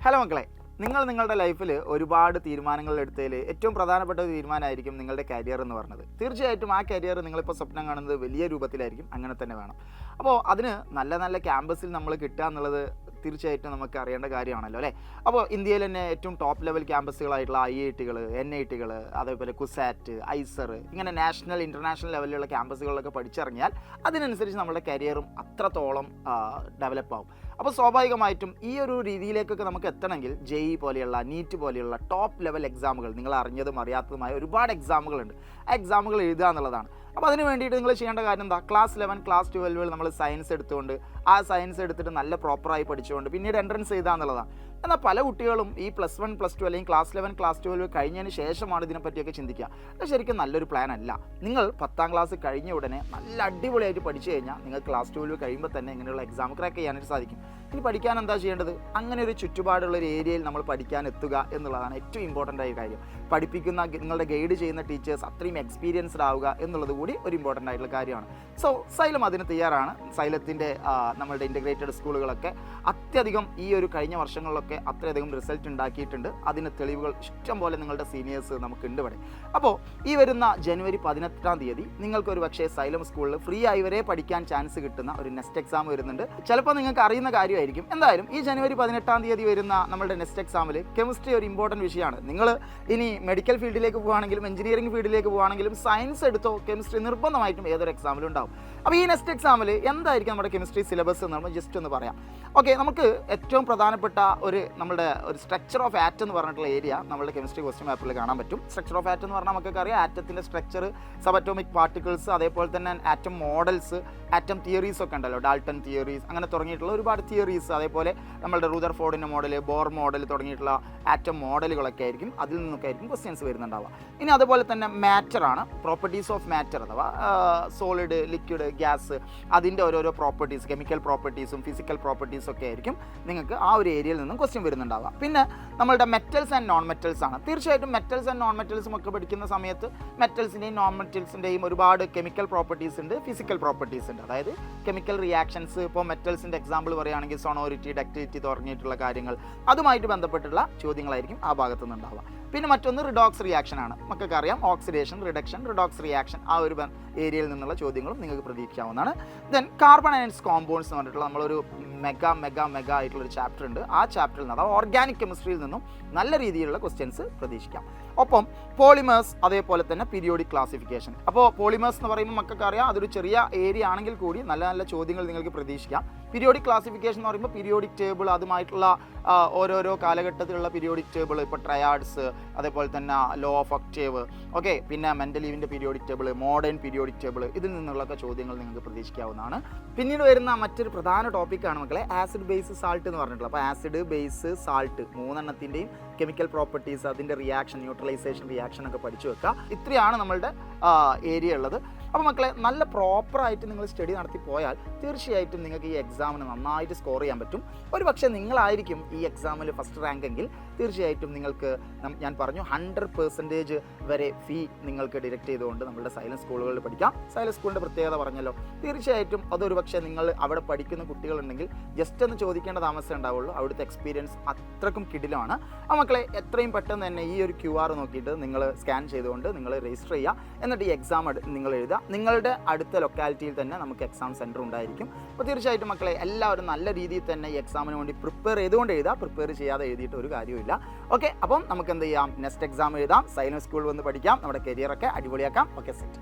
Hello മക്കളെ, നിങ്ങളുടെ ലൈഫിൽ ഒരുപാട് തീരുമാനങ്ങൾ എടുത്തതിൽ ഏറ്റവും പ്രധാനപ്പെട്ട ഒരു തീരുമാനമായിരിക്കും നിങ്ങളുടെ കരിയർ എന്ന് പറഞ്ഞത്. തീർച്ചയായിട്ടും ആ കരിയർ നിങ്ങളിപ്പോൾ സ്വപ്നം കാണുന്നത് വലിയ രൂപത്തിലായിരിക്കും, അങ്ങനെ തന്നെ വേണം. അപ്പോൾ അതിന് നല്ല നല്ല ക്യാമ്പസിൽ നമ്മൾ കിട്ടുക എന്നുള്ളത് തീർച്ചയായിട്ടും നമുക്ക് അറിയേണ്ട കാര്യമാണല്ലോ അല്ലേ. അപ്പോൾ ഇന്ത്യയിൽ തന്നെ ഏറ്റവും ടോപ്പ് ലെവൽ ക്യാമ്പസുകളായിട്ടുള്ള IIT-കൾ, NIT-കൾ, അതേപോലെ കുസാറ്റ്, ഐസർ, ഇങ്ങനെ നാഷണൽ ഇൻ്റർനാഷണൽ ലെവലിലുള്ള ക്യാമ്പസുകളിലൊക്കെ പഠിച്ചിറങ്ങിയാൽ അതിനനുസരിച്ച് നമ്മുടെ കരിയറും അത്രത്തോളം ഡെവലപ്പ് ആവും. അപ്പോൾ സ്വാഭാവികമായിട്ടും ഈ ഒരു രീതിയിലേക്കൊക്കെ നമുക്ക് എത്തണമെങ്കിൽ JEE പോലെയുള്ള, NEET പോലെയുള്ള ടോപ്പ് ലെവൽ എക്സാമുകൾ, നിങ്ങൾ അറിഞ്ഞതും അറിയാത്തതുമായ ഒരുപാട് എക്സാമുകളുണ്ട്. ആ എക്സാമുകൾ എഴുതുക എന്നുള്ളതാണ്. അപ്പോൾ അതിന് വേണ്ടിയിട്ട് നിങ്ങൾ ചെയ്യേണ്ട കാര്യം എന്താ? ക്ലാസ് 11, ക്ലാസ് 12 നമ്മൾ സയൻസ് എടുത്തുകൊണ്ട് ആ സയൻസ് എടുത്തിട്ട് നല്ല പ്രോപ്പറായി പഠിച്ചുകൊണ്ട് പിന്നീട് എൻട്രൻസ് എഴുതുക എന്നുള്ളതാണ്. എന്നാൽ പല കുട്ടികളും ഈ +1, +2 അല്ലെങ്കിൽ ക്ലാസ് 11, ക്ലാസ് 12 കഴിഞ്ഞതിന് ശേഷമാണ് ഇതിനെപ്പറ്റിയൊക്കെ ചിന്തിക്കുക. അത് ശരിക്കും നല്ലൊരു പ്ലാൻ അല്ല. നിങ്ങൾ 10ാം ക്ലാസ് കഴിഞ്ഞ ഉടനെ നല്ല അടിപൊളിയായിട്ട് പഠിച്ചു കഴിഞ്ഞാൽ നിങ്ങൾ ക്ലാസ് 12 കഴിയുമ്പോൾ തന്നെ ഇങ്ങനെയുള്ള എക്സാം ക്രാക്ക് ചെയ്യാനായിട്ട് സാധിക്കും. ഇനി പഠിക്കാൻ എന്താ ചെയ്യേണ്ടത്? അങ്ങനെ ഒരു ചുറ്റുപാടുള്ളൊരു ഏരിയയിൽ നമ്മൾ പഠിക്കാൻ എത്തുക എന്നുള്ളതാണ് ഏറ്റവും ഇമ്പോർട്ടൻ്റ് ആയ കാര്യം. പഠിപ്പിക്കുന്ന നിങ്ങളുടെ ഗൈഡ് ചെയ്യുന്ന ടീച്ചേഴ്സ് അത്രയും എക്സ്പീരിയൻസ്ഡ് ആവുക എന്നുള്ളത് കൂടി ഒരു ഇമ്പോർട്ടൻ്റ് ആയിട്ടുള്ള കാര്യമാണ്. സോ സൈലം അതിന് തയ്യാറാണ്. സൈലത്തിൻ്റെ നമ്മളുടെ ഇൻ്റഗ്രേറ്റഡ് സ്കൂളുകളൊക്കെ അത്യധികം ഈ ഒരു കഴിഞ്ഞ വർഷങ്ങളിലൊക്കെ അത്രയധികം റിസൾട്ട് ഉണ്ടാക്കിയിട്ടുണ്ട്. അതിന് തെളിവുകൾ ഇഷ്ടം പോലെ നിങ്ങളുടെ സീനിയേഴ്സ് നമുക്കുണ്ട് ഇവിടെ. അപ്പോൾ ഈ വരുന്ന ജനുവരി 18-ാം തീയതി നിങ്ങൾക്കൊരു പക്ഷേ സൈലം സ്കൂളിൽ ഫ്രീ ആയി വരെ പഠിക്കാൻ ചാൻസ് കിട്ടുന്ന ഒരു നെക്സ്റ്റ് എക്സാം വരുന്നുണ്ട്. ചിലപ്പോൾ നിങ്ങൾക്ക് അറിയുന്ന കാര്യമായിരിക്കും. എന്തായാലും ഈ ജനുവരി 18-ാം തീയതി വരുന്ന നമ്മുടെ നെക്സ്റ്റ് എക്സാമിൽ കെമിസ്ട്രി ഒരു ഇമ്പോർട്ടൻറ്റ് വിഷയമാണ്. നിങ്ങൾ ഇനി മെഡിക്കൽ ഫീൽഡിലേക്ക് പോകുകയാണെങ്കിലും എഞ്ചിനീയറിംഗ് ഫീൽഡിലേക്ക് പോകുകയാണെങ്കിലും സയൻസ് എടുത്തോ കെമിസ്ട്രി നിർബന്ധമായിട്ടും ഏതൊരു എക്സാമിലും ഉണ്ടാവും. അപ്പോൾ ഈ നെക്സ്റ്റ് എക്സാമിൽ എന്തായിരിക്കും നമ്മുടെ കെമിസ്ട്രി സിലബസ് എന്ന് നമ്മൾ ജസ്റ്റ് ഒന്ന് പറയാം. ഓക്കെ, നമുക്ക് ഏറ്റവും പ്രധാനപ്പെട്ട നമ്മുടെ ഒരു സ്ട്രക്ചർ ഓഫ് ആറ്റം എന്ന് പറഞ്ഞിട്ടുള്ള ഏരിയ നമ്മുടെ കെമിസ്ട്രി ക്വസ്റ്റ്യൻ പേപ്പറിൽ കാണാൻ പറ്റും. സ്ട്രക്ചർ ഓഫ് ആറ്റം എന്ന് പറഞ്ഞാൽ നമുക്കൊക്കെ അറിയാം, ആറ്റത്തിൻ്റെ സ്ട്രക്ചർ, സബ് അറ്റോമിക് പാർട്ടിക്കിൾസ്, അതേപോലെ തന്നെ ആറ്റം മോഡൽസ്, ആറ്റം തിയറീസ് ഒക്കെ ഉണ്ടല്ലോ, ഡാൾട്ടൺ തിയറീസ്, അങ്ങനെ തുടങ്ങിയിട്ടുള്ള ഒരുപാട് തിയറീസ്, അതേപോലെ നമ്മുടെ റൂദർഫോർഡിൻ്റെ മോഡൽ, ബോർ മോഡൽ തുടങ്ങിയിട്ടുള്ള ആറ്റം മോഡലുകളൊക്കെ ആയിരിക്കും. അതിൽ നിന്നൊക്കെ ആയിരിക്കും ക്വസ്റ്റ്യൻസ് വരുന്നുണ്ടാവുക. ഇനി അതുപോലെ തന്നെ മാറ്ററാണ്, പ്രോപ്പർട്ടീസ് ഓഫ് മാറ്റർ അഥവാ സോളിഡ്, ലിക്വിഡ്, ഗ്യാസ്, അതിൻ്റെ ഓരോരോ പ്രോപ്പർട്ടീസ്, കെമിക്കൽ പ്രോപ്പർട്ടീസും ഫിസിക്കൽ പ്രോപ്പർട്ടീസും ഒക്കെ ആയിരിക്കും നിങ്ങൾക്ക് ആ ഒരു ഏരിയയിൽ നിന്നും ക്വസ്റ്റ്യൻ വരുന്നുണ്ടാവുക. പിന്നെ നമ്മളുടെ മെറ്റൽസ് ആൻഡ് നോൺ മെറ്റൽസ് ആണ്. തീർച്ചയായിട്ടും മെറ്റൽസ് ആൻഡ് നോൺ മെറ്റൽസും ഒക്കെ പഠിക്കുന്ന സമയത്ത് മെറ്റൽസിൻ്റെയും നോൺ മെറ്റൽസിൻ്റെയും ഒരുപാട് കെമിക്കൽ പ്രോപ്പർട്ടീസ് ഉണ്ട്, ഫിസിക്കൽ പ്രോപ്പർട്ടീസ് ഉണ്ട്. അതായത് കെമിക്കൽ റിയാക്ഷൻസ്, ഇപ്പോൾ മെറ്റൽസിൻ്റെ എക്സാമ്പിൾ പറയുകയാണെങ്കിൽ സൊണോറിറ്റി, ഡക്റ്റിലിറ്റി തുടങ്ങിയിട്ടുള്ള കാര്യങ്ങൾ, അതുമായിട്ട് ബന്ധപ്പെട്ടുള്ള ചോദ്യങ്ങളായിരിക്കും ആ ഭാഗത്തു നിന്നുണ്ടാവുക. പിന്നെ മറ്റൊന്ന് റിഡോക്സ് റിയാക്ഷൻ ആണ്. നമുക്കൊക്കെ അറിയാം, ഓക്സിഡേഷൻ, റിഡക്ഷൻ, റിഡോക്സ് റിയാക്ഷൻ, ആ ഒരു ഏരിയയിൽ നിന്നുള്ള ചോദ്യങ്ങളും നിങ്ങൾക്ക് പ്രതീക്ഷിക്കാവുന്നതാണ്. ദെൻ കാർബൺ അയൺസ് കോമ്പൗണ്ട്സ് എന്ന് പറഞ്ഞിട്ടുള്ള നമ്മളൊരു മെഗാ ആയിട്ടുള്ളൊരു ചാപ്റ്റർ ഉണ്ട്. ആ ചാപ്റ്ററിൽ നിന്ന്, അതായത് ഓർഗാനിക് കെമിസ്ട്രിയിൽ നിന്നും നല്ല രീതിയിലുള്ള ക്വസ്റ്റ്യൻസ് പ്രതീക്ഷിക്കാം. ഒപ്പം പോളിമേഴ്സ്, അതേപോലെ തന്നെ പീരിയോഡിക് ക്ലാസിഫിക്കേഷൻ. അപ്പോൾ പോളിമേഴ്സ് എന്ന് പറയുമ്പോൾ നമുക്കൊക്കെ അറിയാം, അതൊരു ചെറിയ ഏരിയ ആണെങ്കിൽ കൂടി നല്ല നല്ല ചോദ്യങ്ങൾ നിങ്ങൾക്ക് പ്രതീക്ഷിക്കാം. പീരിയോഡിക് ക്ലാസിഫിക്കേഷൻ എന്ന് പറയുമ്പോൾ പീരിയോഡിക് ടേബിൾ, അതുമായിട്ടുള്ള ഓരോരോ കാലഘട്ടത്തിലുള്ള പീരിയോഡിക് ടേബിൾ, ഇപ്പോൾ ട്രയാഡ്സ്, അതേപോലെ തന്നെ ലോ ഓഫ് ഒക്ടേവ്, ഓക്കെ, പിന്നെ മെൻ്റലീവിൻ്റെ periodic table, modern periodic table, ഇതിൽ നിന്നുള്ളൊക്കെ ചോദ്യങ്ങൾ നിങ്ങൾക്ക് പ്രതീക്ഷിക്കാവുന്നതാണ്. പിന്നീട് വരുന്ന മറ്റൊരു പ്രധാന ടോപ്പിക്കാണ് മക്കളെ ആസിഡ് ബേസ് സാൾട്ട് എന്ന് പറഞ്ഞിട്ടുള്ളത്. അപ്പോൾ ആസിഡ് ബേസ് സാൾട്ട് മൂന്നെണ്ണത്തിൻ്റെയും കെമിക്കൽ പ്രോപ്പർട്ടീസ്, അതിൻ്റെ റിയാക്ഷൻ, ന്യൂട്രലൈസേഷൻ റിയാക്ഷൻ ഒക്കെ പഠിച്ചു വെക്കുക. ഇത്രയാണ് നമ്മളുടെ ഏരിയ ഉള്ളത്. അപ്പോൾ മക്കളെ, നല്ല പ്രോപ്പറായിട്ട് നിങ്ങൾ സ്റ്റഡി നടത്തി പോയാൽ തീർച്ചയായിട്ടും നിങ്ങൾക്ക് ഈ എക്സാമിന് നന്നായിട്ട് സ്കോർ ചെയ്യാൻ പറ്റും. ഒരു പക്ഷേ നിങ്ങളായിരിക്കും ഈ എക്സാമിൽ ഫസ്റ്റ് റാങ്ക് എങ്കിൽ തീർച്ചയായിട്ടും നിങ്ങൾക്ക്, ഞാൻ പറഞ്ഞു, 100% വരെ ഫീ നിങ്ങൾക്ക് ഡിഡക്റ്റ് ചെയ്തുകൊണ്ട് നമ്മളുടെ സൈലൻസ് സ്കൂളുകളിൽ പഠിക്കാം. സൈലൻസ് സ്കൂളിൻ്റെ പ്രത്യേകത പറഞ്ഞല്ലോ. തീർച്ചയായിട്ടും അതൊരു പക്ഷേ നിങ്ങൾ അവിടെ പഠിക്കുന്ന കുട്ടികളുണ്ടെങ്കിൽ ജസ്റ്റ് ഒന്ന് ചോദിക്കേണ്ട താമസം ഉണ്ടാവുള്ളൂ. അവിടുത്തെ എക്സ്പീരിയൻസ് അത്രക്കും കിടിലാണ്. ആ മക്കളെ, എത്രയും പെട്ടെന്ന് തന്നെ ഈ ഒരു QR നോക്കിയിട്ട് നിങ്ങൾ സ്കാൻ ചെയ്തുകൊണ്ട് നിങ്ങൾ രജിസ്റ്റർ ചെയ്യുക. എന്നിട്ട് ഈ എക്സാം നിങ്ങൾ എഴുതുക. നിങ്ങളുടെ അടുത്ത ലൊക്കാലിറ്റിയിൽ തന്നെ നമുക്ക് എക്സാം സെൻറ്റർ ഉണ്ടായിരിക്കും. അപ്പോൾ തീർച്ചയായിട്ടും മക്കളെ, എല്ലാവരും നല്ല രീതിയിൽ തന്നെ ഈ എക്സാമിന് വേണ്ടി പ്രിപ്പയർ ചെയ്തുകൊണ്ട് എഴുതുക. പ്രിപ്പയർ ചെയ്യാതെ എഴുതിയിട്ട് ഒരു കാര്യമില്ല. ഓക്കെ, അപ്പം നമുക്ക് എന്ത് ചെയ്യാം? നെക്സ്റ്റ് എക്സാം എഴുതാം, സൈലൻസ് സ്കൂളിൽ വന്ന് പഠിക്കാം, നമ്മുടെ കരിയറൊക്കെ അടിപൊളിയാക്കാം. Okay, set.